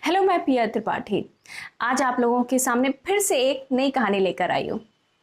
Hello, मैं पिया त्रिपाठी। आज आप लोगों के सामने फिर से एक नई कहानी लेकर आई हूँ।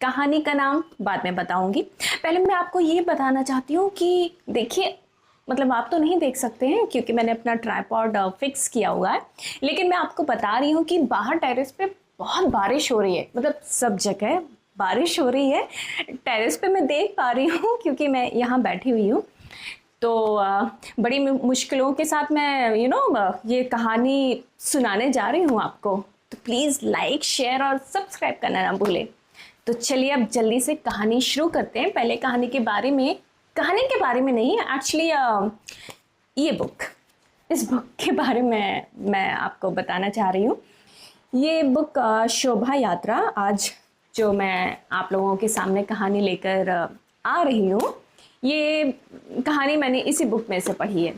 कहानी का नाम बाद में बताऊंगी। पहले मैं आपको ये बताना चाहती हूँ कि देखिए, मतलब आप तो नहीं देख सकते हैं क्योंकि मैंने अपना ट्राइपॉड फिक्स किया हुआ है, लेकिन मैं आपको बता रही हूँ कि बाहर टेरेस पे बहुत बारिश हो रही है। मतलब सब जगह बारिश हो रही है। टेरेस पे मैं देख पा रही हूँ क्योंकि मैं यहाँ बैठी हुई हूँ। तो बड़ी मुश्किलों के साथ मैं ये कहानी सुनाने जा रही हूँ आपको। तो प्लीज़ लाइक, शेयर और सब्सक्राइब करना ना भूलें। तो चलिए अब जल्दी से कहानी शुरू करते हैं। पहले कहानी के बारे में नहीं, एक्चुअली इस बुक के बारे में मैं आपको बताना चाह रही हूँ। ये बुक शोभा यात्रा, आज जो मैं आप लोगों के सामने कहानी लेकर आ रही हूँ, ये कहानी मैंने इसी बुक में से पढ़ी है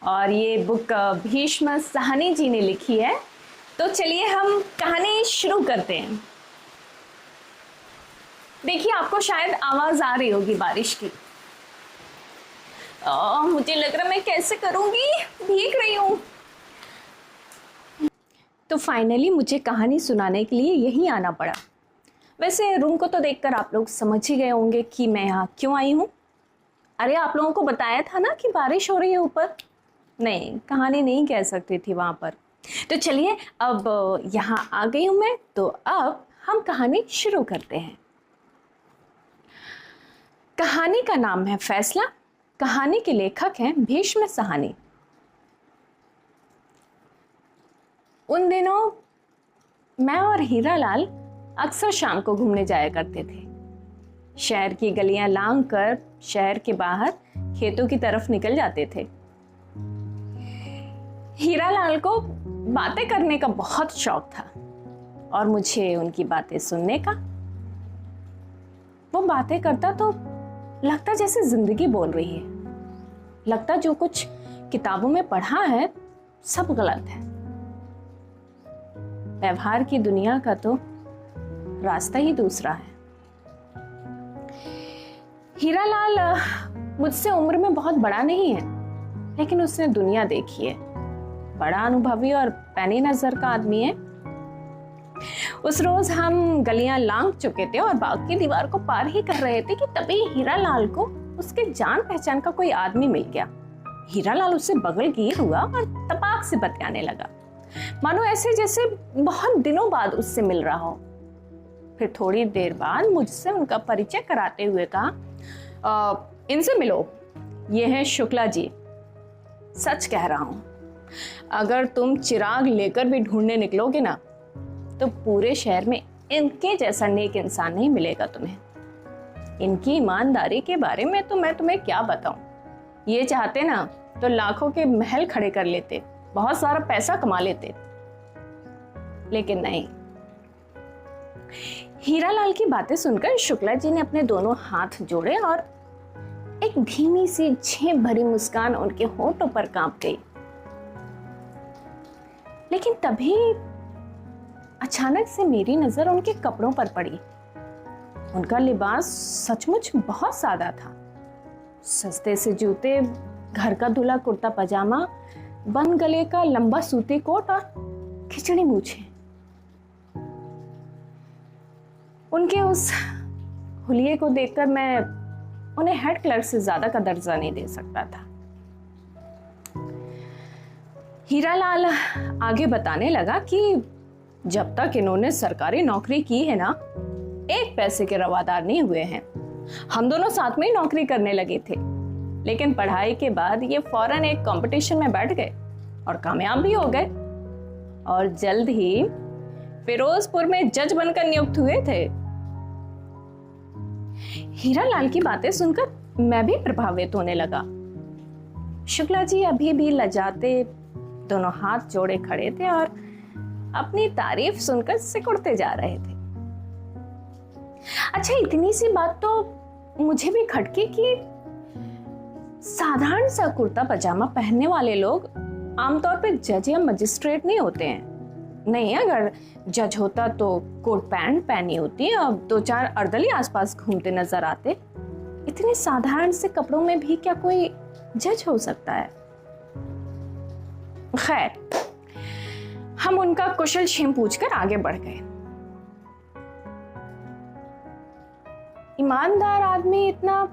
और ये बुक भीष्म साहनी जी ने लिखी है। तो चलिए हम कहानी शुरू करते हैं। देखिए, आपको शायद आवाज आ रही होगी बारिश की। मुझे लग रहा मैं कैसे करूंगी, भीग रही हूँ। तो फाइनली मुझे कहानी सुनाने के लिए यहीं आना पड़ा। वैसे रूम को तो देखकर आप लोग समझ ही गए होंगे कि मैं यहाँ क्यों आई हूँ। अरे, आप लोगों को बताया था ना कि बारिश हो रही है ऊपर। नहीं, कहानी नहीं कह सकती थी वहां पर। तो चलिए अब यहाँ आ गई हूं मैं, तो अब हम कहानी शुरू करते हैं। कहानी का नाम है फैसला। कहानी के लेखक हैं भीष्म साहनी। उन दिनों मैं और हीरालाल अक्सर शाम को घूमने जाया करते थे। शहर की गलियां लांघ कर शहर के बाहर खेतों की तरफ निकल जाते थे। हीरालाल को बातें करने का बहुत शौक था और मुझे उनकी बातें सुनने का। वो बातें करता तो लगता जैसे जिंदगी बोल रही है। लगता जो कुछ किताबों में पढ़ा है सब गलत है। व्यवहार की दुनिया का तो रास्ता ही दूसरा है। हीरालाल मुझसे उम्र में बहुत बड़ा नहीं है, लेकिन उसने दुनिया देखी है। बड़ा अनुभवी और पैनी नजर का आदमी है। उस रोज हम गलियां लांघ चुके थे और बाग की दीवार को पार ही कर रहे थे कि तभी हीरालाल को उसके जान पहचान का कोई आदमी मिल गया। हीरालाल उससे बगलगीर हुआ और तपाक से बतियाने लगा, मानो ऐसे जैसे बहुत दिनों बाद उससे मिल रहा हो। फिर थोड़ी देर बाद मुझसे उनका परिचय कराते हुए कहा, इनसे मिलो, ये हैं शुक्ला जी। सच कह रहा हूं, अगर तुम चिराग लेकर भी ढूंढने निकलोगे ना, तो पूरे शहर में इनके जैसा नेक इंसान नहीं मिलेगा तुम्हें। इनकी ईमानदारी के बारे में तो मैं तुम्हें क्या बताऊं। ये चाहते ना तो लाखों के महल खड़े कर लेते, बहुत सारा पैसा कमा लेते, लेकिन नहीं। हीरालाल की बातें सुनकर शुक्ला जी ने अपने दोनों हाथ जोड़े और एक धीमी सी झेप भरी मुस्कान उनके होठों पर कांप गई। लेकिन तभी अचानक से मेरी नजर उनके कपड़ों पर पड़ी। उनका लिबास सचमुच बहुत सादा था। सस्ते से जूते, घर का धुला कुर्ता पजामा, बंद गले का लंबा सूती कोट और खिचड़ी मूछें। उनके उस हुलिये को देखकर मैं उन्हें हेड क्लर्क से ज्यादा का दर्जा नहीं दे सकता था। हीरालाल आगे बताने लगा कि जब तक इन्होंने सरकारी नौकरी की है ना, एक पैसे के रवादार नहीं हुए हैं। हम दोनों साथ में ही नौकरी करने लगे थे, लेकिन पढ़ाई के बाद ये फौरन एक कंपटीशन में बैठ गए और कामयाब भी हो गए और जल्द ही फिरोजपुर में जज बनकर नियुक्त हुए थे। हीरालाल की बातें सुनकर मैं भी प्रभावित होने लगा। शुक्ला जी अभी भी लजाते दोनों हाथ जोड़े खड़े थे और अपनी तारीफ सुनकर सिकुड़ते जा रहे थे। अच्छा, इतनी सी बात तो मुझे भी खटकी कि साधारण सा कुर्ता पजामा पहनने वाले लोग आमतौर पे जज या मजिस्ट्रेट नहीं होते हैं। नहीं, अगर जज होता तो कोट पैंट पहनी होती और दो चार अर्दली आसपास घूमते नजर आते। इतने साधारण से कपड़ों में भी क्या कोई जज हो सकता है? खैर, हम उनका कुशल क्षेम पूछकर आगे बढ़ गए। ईमानदार आदमी इतना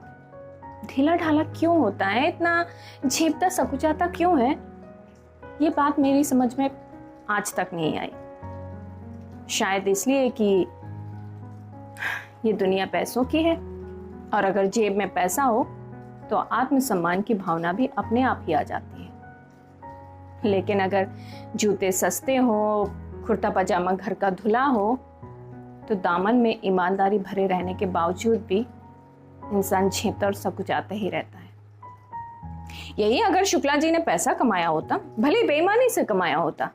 ढीला ढाला क्यों होता है, इतना झेपता सकुचाता क्यों है, ये बात मेरी समझ में आज तक नहीं आई। शायद इसलिए कि ये दुनिया पैसों की है, और अगर जेब में पैसा हो तो आत्मसम्मान की भावना भी अपने आप ही आ जाती है। लेकिन अगर जूते सस्ते हो, कुर्ता पजामा घर का धुला हो, तो दामन में ईमानदारी भरे रहने के बावजूद भी इंसान झेपता और सकुचाता ही रहता है। यही अगर शुक्ला जी ने पैसा कमाया होता, भले बेईमानी से कमाया होता,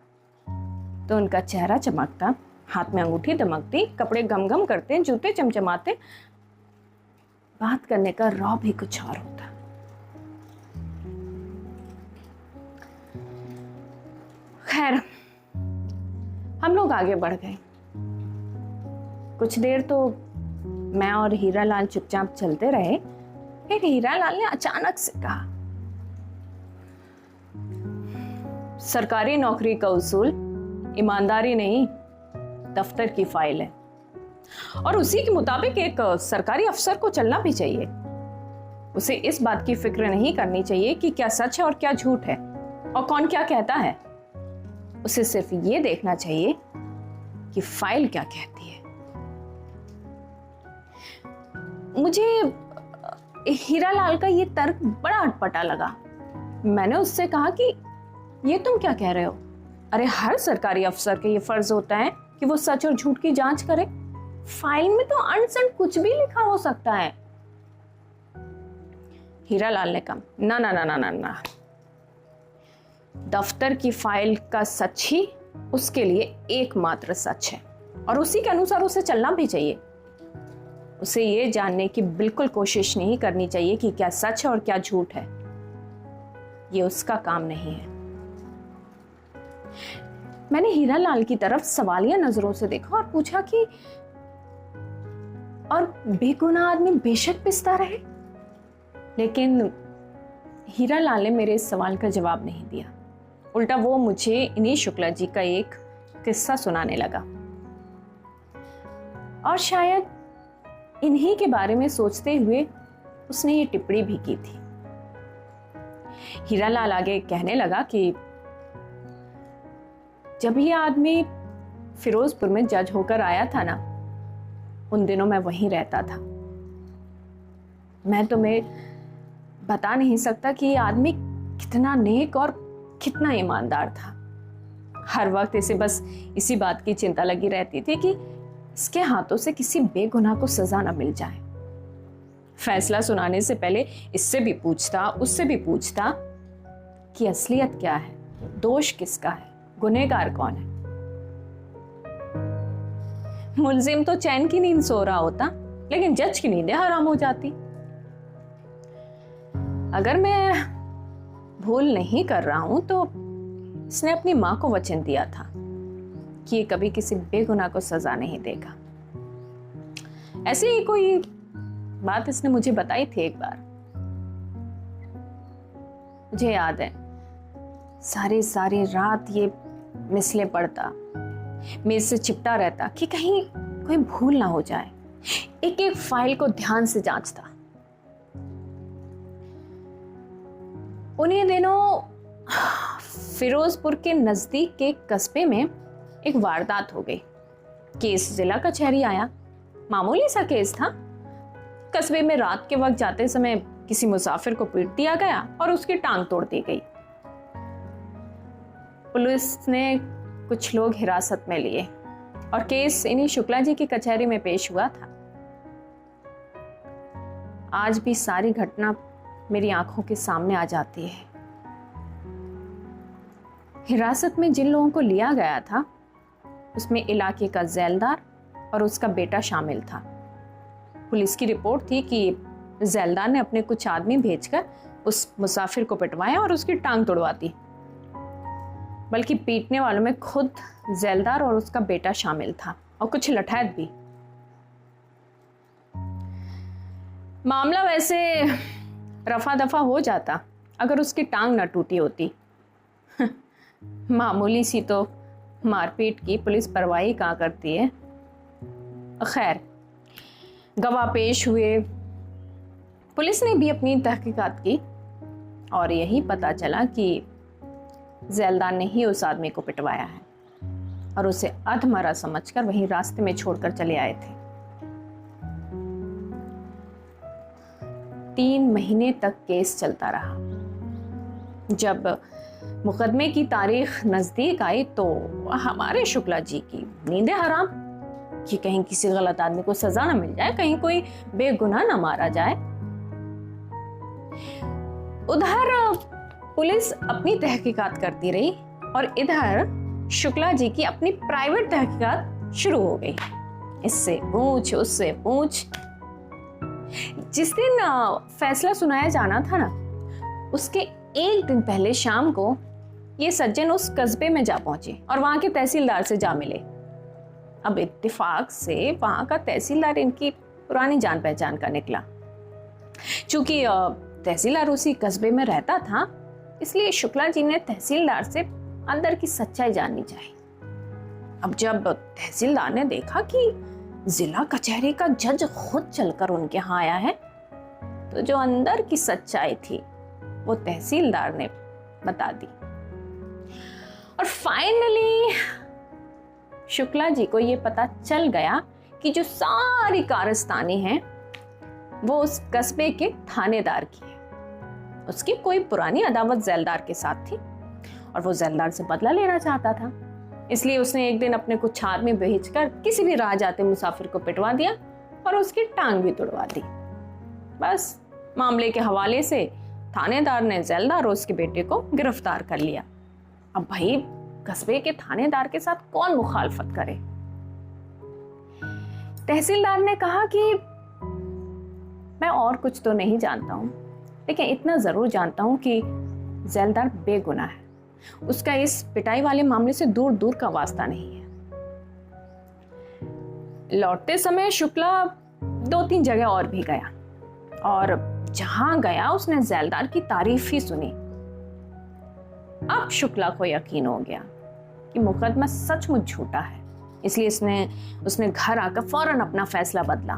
तो उनका चेहरा चमकता, हाथ में अंगूठी दमकती, कपड़े गमगम करते, जूते चमचमाते, बात करने का रौब भी कुछ और होता। खैर, हम लोग आगे बढ़ गए। कुछ देर तो मैं और हीरालाल चुपचाप चलते रहे। फिर हीरालाल ने अचानक से कहा, सरकारी नौकरी का उसूल ईमानदारी नहीं, दफ्तर की फाइल है, और उसी के मुताबिक एक सरकारी अफसर को चलना भी चाहिए। उसे इस बात की फिक्र नहीं करनी चाहिए कि क्या सच है और क्या झूठ है, और कौन क्या कहता है। उसे सिर्फ ये देखना चाहिए कि फाइल क्या कहती है। मुझे हीरालाल का ये तर्क बड़ा अटपटा लगा। मैंने उससे कहा कि ये तुम क्या कह रहे हो? अरे हर सरकारी अफसर का ये फर्ज होता है कि वो सच और झूठ की जांच करे। फाइल में तो अनसन कुछ भी लिखा हो सकता है। हीरालाल ने कहा, ना ना ना ना ना ना, दफ्तर की फाइल का सच ही उसके लिए एकमात्र सच है, और उसी के अनुसार उसे चलना भी चाहिए। उसे ये जानने की बिल्कुल कोशिश नहीं करनी चाहिए कि क्या सच है और क्या झूठ है। ये उसका काम नहीं है। मैंने हीरालाल की तरफ सवालिया नजरों से देखा और पूछा कि और बेगुनाह आदमी बेशक पिसता रहे। लेकिन हीरालाल ने मेरे इस सवाल का जवाब नहीं दिया। उल्टा वो मुझे इन्हीं शुक्ला जी का एक किस्सा सुनाने लगा, और शायद इन्हीं के बारे में सोचते हुए उसने ये टिप्पणी भी की थी। हीरालाल आगे कहने लगा कि जब ये आदमी फिरोजपुर में जज होकर आया था ना, उन दिनों मैं वहीं रहता था। मैं तुम्हें बता नहीं सकता कि ये आदमी कितना नेक और कितना ईमानदार था। हर वक्त इसे बस इसी बात की चिंता लगी रहती थी कि इसके हाथों से किसी बेगुनाह को सजा न मिल जाए। फैसला सुनाने से पहले इससे भी पूछता, उससे भी पूछता कि असलियत क्या है, दोष किसका है, गुनहगार कौन है। मुलजिम तो चैन की नींद सो रहा होता, लेकिन जज की नींदें हराम हो जाती। अगर मैं भूल नहीं कर रहा हूं तो इसने अपनी मां को वचन दिया था कि ये कभी किसी बेगुनाह को सजा नहीं देगा। ऐसे ही कोई बात इसने मुझे बताई थी एक बार। मुझे याद है, सारी रात ये मिसले पढ़ता, मेज से चिपटा रहता कि कहीं कोई भूल ना हो जाए। एक एक फाइल को ध्यान से जांचता। उन्हीं दिनों फिरोजपुर के नजदीक के कस्बे में एक वारदात हो गई। केस जिला कचहरी आया। मामूली सा केस था। कस्बे में रात के वक्त जाते समय किसी मुसाफिर को पीट दिया गया और उसकी टांग तोड़ दी गई। पुलिस ने कुछ लोग हिरासत में लिए और केस इन्हीं शुक्ला जी की कचहरी में पेश हुआ था। आज भी सारी घटना मेरी आंखों के सामने आ जाती है। हिरासत में जिन लोगों को लिया गया था उसमें इलाके का जेलदार और उसका बेटा शामिल था। पुलिस की रिपोर्ट थी कि जेलदार ने अपने कुछ आदमी भेजकर उस मुसाफिर को पिटवाया और उसकी टांग तोड़वा दी। बल्कि पीटने वालों में खुद जेलदार और उसका बेटा शामिल था और कुछ लठैत भी। मामला वैसे रफा दफा हो जाता अगर उसकी टांग न टूटी होती। मामूली सी तो मारपीट की पुलिस परवाही कहाँ करती है। खैर, गवाह पेश हुए, पुलिस ने भी अपनी तहकीकात की और यही पता चला कि ज़ैलदार ने ही उस आदमी को पिटवाया है और उसे अधमरा समझकर वहीं रास्ते में छोड़कर चले आए थे। 3 महीने तक केस चलता रहा। जब मुकदमे की तारीख नजदीक आई तो हमारे शुक्ला जी की नींदें हराम कि कहीं किसी गलत आदमी को सजा ना मिल जाए, कहीं कोई बेगुनाह ना मारा जाए। उधर पुलिस अपनी तहकीकात करती रही और इधर शुक्ला जी की अपनी प्राइवेट तहकीकात शुरू हो गई। इससे पूछ, उससे पूछ। जिस दिन फैसला सुनाया जाना था ना, उसके एक दिन पहले शाम को ये सज्जन उस कस्बे में जा पहुंचे और वहां के तहसीलदार से जा मिले। अब इत्तेफाक से वहां का तहसीलदार इनकी पुरानी जान पहचान का निकला। चूंकि तहसीलदार उसी कस्बे में रहता था, इसलिए शुक्ला जी ने तहसीलदार से अंदर की सच्चाई जाननी चाहिए। अब जब तहसीलदार ने देखा कि जिला कचहरी का जज खुद चलकर उनके यहाँ आया है, तो जो अंदर की सच्चाई थी वो तहसीलदार ने बता दी। और फाइनली शुक्ला जी को ये पता चल गया कि जो सारी कारस्तानी है वो उस कस्बे के थानेदार की है। उसकी कोई पुरानी अदावत ज़ैलदार के साथ थी और वो ज़ैलदार से बदला लेना चाहता था। इसलिए उसने एक दिन अपने कुछ आदमी भेजकर किसी भी राह जाते मुसाफिर को पिटवा दिया और उसकी टांग भी तुड़वा दी। बस मामले के हवाले से थानेदार ने ज़ैलदार और उसके बेटे को गिरफ्तार कर लिया। अब भाई, कस्बे के थानेदार के साथ कौन मुखालफत करे। तहसीलदार ने कहा कि मैं और कुछ तो नहीं जानता हूं, लेकिन इतना जरूर जानता हूं कि ज़ैलदार बेगुनाह है। उसका इस पिटाई वाले मामले से दूर दूर का वास्ता नहीं है। लौटते समय शुक्ला 2-3 जगह और भी गया और जहां गया उसने ज़ैलदार की तारीफ ही सुनी। अब शुक्ला को यकीन हो गया कि मुकदमा सचमुच झूठा है। इसलिए उसने घर आकर फौरन अपना फैसला बदला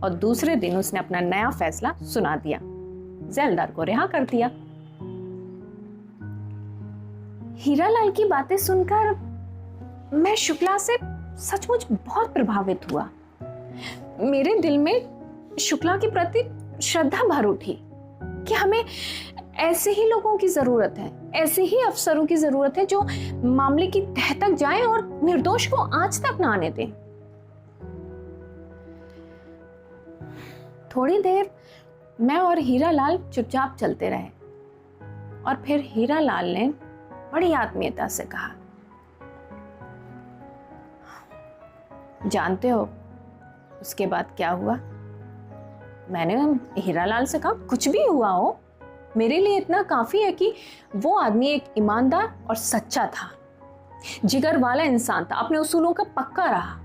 और दूसरे दिन उसने अपना नया फैसला सुना दिया। ज़ैलदार को रिहा कर दिया। हीरालाल की बातें सुनकर मैं शुक्ला से सचमुच बहुत प्रभावित हुआ। मेरे दिल में शुक्ला के प्रति श्रद्धा भर उठी कि हमें ऐसे ही लोगों की जरूरत है, ऐसे ही अफसरों की जरूरत है जो मामले की तह तक जाएं और निर्दोष को आंच तक ना आने दें। थोड़ी देर मैं और हीरालाल चुपचाप चलते रहे और फिर हीरालाल ने बड़ी आत्मीयता से कहा, जानते हो उसके बाद क्या हुआ? मैंने हीरालाल से कहा, कुछ भी हुआ हो, मेरे लिए इतना काफी है कि वो आदमी एक ईमानदार और सच्चा था, जिगर वाला इंसान था, अपने उसूलों का पक्का रहा।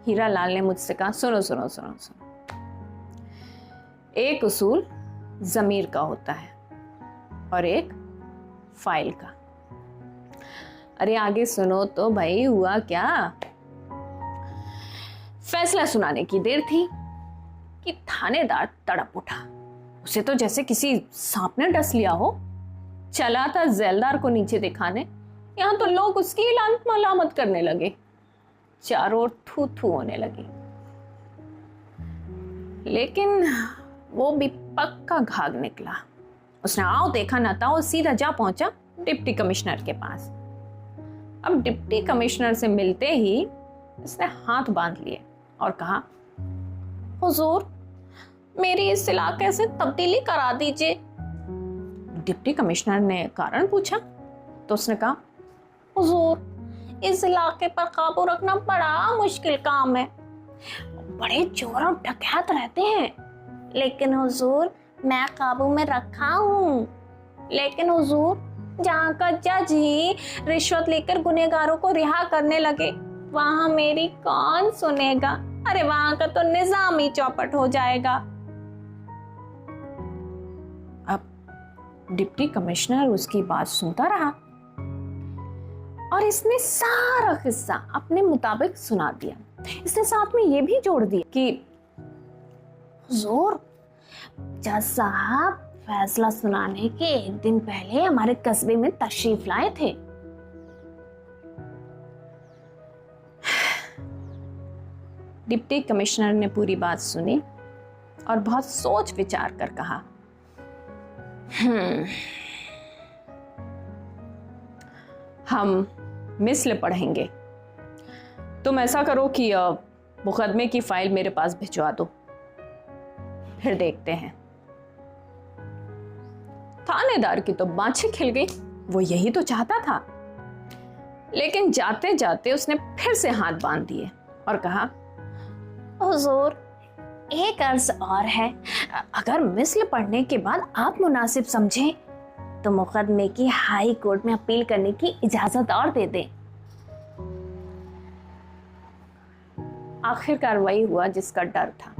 हीरालाल ने मुझसे कहा, सुनो सुनो सुनो सुनो, एक उसूल जमीर का होता है और एक फाइल का। अरे आगे सुनो तो भाई, हुआ क्या? फैसला सुनाने की देर थी कि थानेदार तड़प उठा। उसे तो जैसे किसी सांप ने डस लिया हो। चला था ज़ैलदार को नीचे दिखाने, यहां तो लोग उसकी लानत मलामत करने लगे, चारों ओर थू थू होने लगी। लेकिन वो भी पक्का घाघ निकला। उसने आओ देखा न था, वो सीधा जा पहुंचा डिप्टी कमिश्नर के पास। अब डिप्टी कमिश्नर से मिलते ही उसने हाथ बांध लिए और कहा, हुजूर मेरी इस इलाके से तब्दीली करा दीजिए। डिप्टी कमिश्नर ने कारण पूछा तो उसने कहा, हुजूर इस इलाके पर काबू रखना बड़ा मुश्किल काम है, बड़े चोर और डकैत रहते हैं, लेकिन हुजूर मैं काबू में रखा हूँ। लेकिन हुजूर जहाँ का जज ही रिश्वत लेकर गुनहगारों को रिहा करने लगे, वहां मेरी कौन सुनेगा? अरे वहां का तो निजाम ही चौपट हो जाएगा। अब डिप्टी कमिश्नर उसकी बात सुनता रहा। और इसने सारा किस्सा अपने मुताबिक सुना दिया। इसने साथ में ये भी जोड़ दिया कि हुजूर, जज साहब फैसला सुनाने के एक दिन पहले हमारे कस्बे में तशरीफ लाए थे। डिप्टी कमिश्नर ने पूरी बात सुनी और बहुत सोच विचार कर कहा, हम मिस्ल पढ़ेंगे। तुम ऐसा करो कि मुकदमे की फाइल मेरे पास भिजवा दो, फिर देखते हैं। थानेदार की तो बाँछें खिल गई, वो यही तो चाहता था। लेकिन जाते जाते उसने फिर से हाथ बांध दिए और कहा, हुजूर, एक अर्ज और है। अगर मिस्ल पढ़ने के बाद आप मुनासिब समझें तो मुकदमे की हाई कोर्ट में अपील करने की इजाजत और दे दें। आखिरकार वही हुआ जिसका डर था।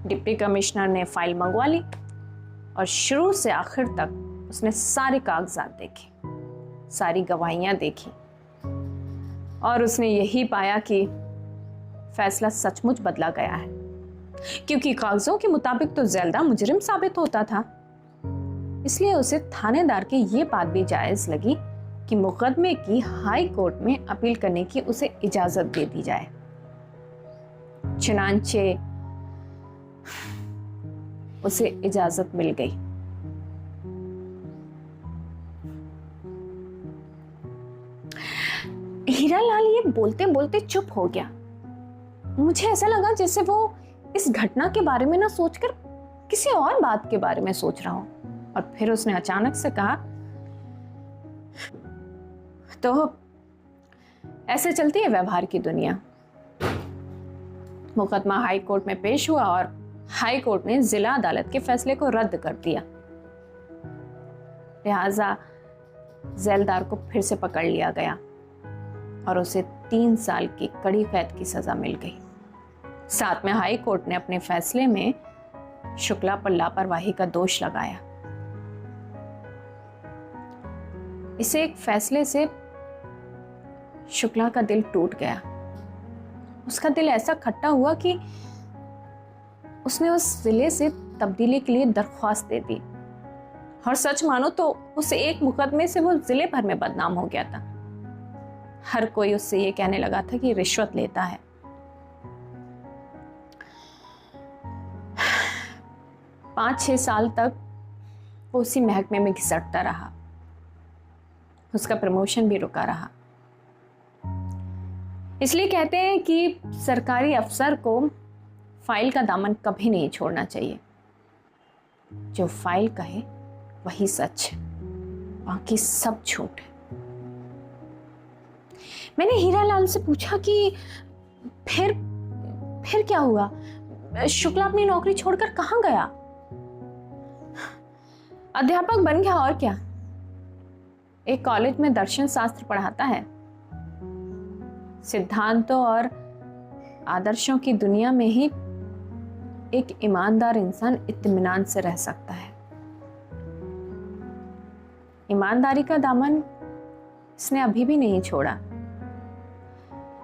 डिप्टी कमिश्नर ने फाइल मंगवा ली और शुरू से आखिर तक उसने सारे कागजात देखे, सारी गवाहियां देखी और उसने यही पाया कि फैसला सचमुच बदला गया है, क्योंकि कागजों के मुताबिक तो ज़ैल्दा मुजरिम साबित होता था। इसलिए उसे थानेदार की ये बात भी जायज लगी कि मुकदमे की हाई कोर्ट में अपील करने की उसे इजाजत दे दी जाए। चुनांचे उसे इजाजत मिल गई। हीरालाल ये बोलते बोलते चुप हो गया। मुझे ऐसा लगा जैसे वो इस घटना के बारे में ना सोचकर किसी और बात के बारे में सोच रहा हो। और फिर उसने अचानक से कहा, तो ऐसे चलती है व्यवहार की दुनिया। मुकदमा हाई कोर्ट में पेश हुआ और हाई कोर्ट ने जिला अदालत के फैसले को रद्द कर दिया। लिहाजा ज़ैलदार को फिर से पकड़ लिया गया और उसे 3 साल की कड़ी कैद की सजा मिल गई। साथ में हाई कोर्ट ने अपने फैसले में शुक्ला पर लापरवाही का दोष लगाया। इसे एक फैसले से शुक्ला का दिल टूट गया। उसका दिल ऐसा खट्टा हुआ कि उसने उस जिले से तब्दीली के लिए दरख्वास्त दे दी। और सच मानो तो उस एक मुकदमे से वो जिले भर में बदनाम हो गया था। हर कोई उससे ये कहने लगा था कि रिश्वत लेता है। पाँच 6 साल तक वो उसी महकमे में घिसटता रहा। उसका प्रमोशन भी रुका रहा। इसलिए कहते हैं कि सरकारी अफसर को फाइल का दामन कभी नहीं छोड़ना चाहिए। जो फाइल कहे वही सच है, बाकी सब झूठ है। मैंने हीरालाल से पूछा कि फिर क्या हुआ? शुक्ला अपनी नौकरी छोड़कर कहाँ गया? अध्यापक बन गया, और क्या। एक कॉलेज में दर्शन शास्त्र पढ़ाता है। सिद्धांतों और आदर्शों की दुनिया में ही एक ईमानदार इंसान इत्मीनान से रह सकता है। ईमानदारी का दामन इसने अभी भी नहीं छोड़ा।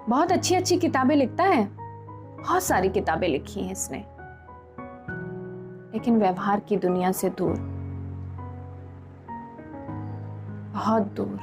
बहुत अच्छी अच्छी किताबें लिखता है, बहुत सारी किताबें लिखी हैं इसने, लेकिन व्यवहार की दुनिया से दूर, बहुत दूर।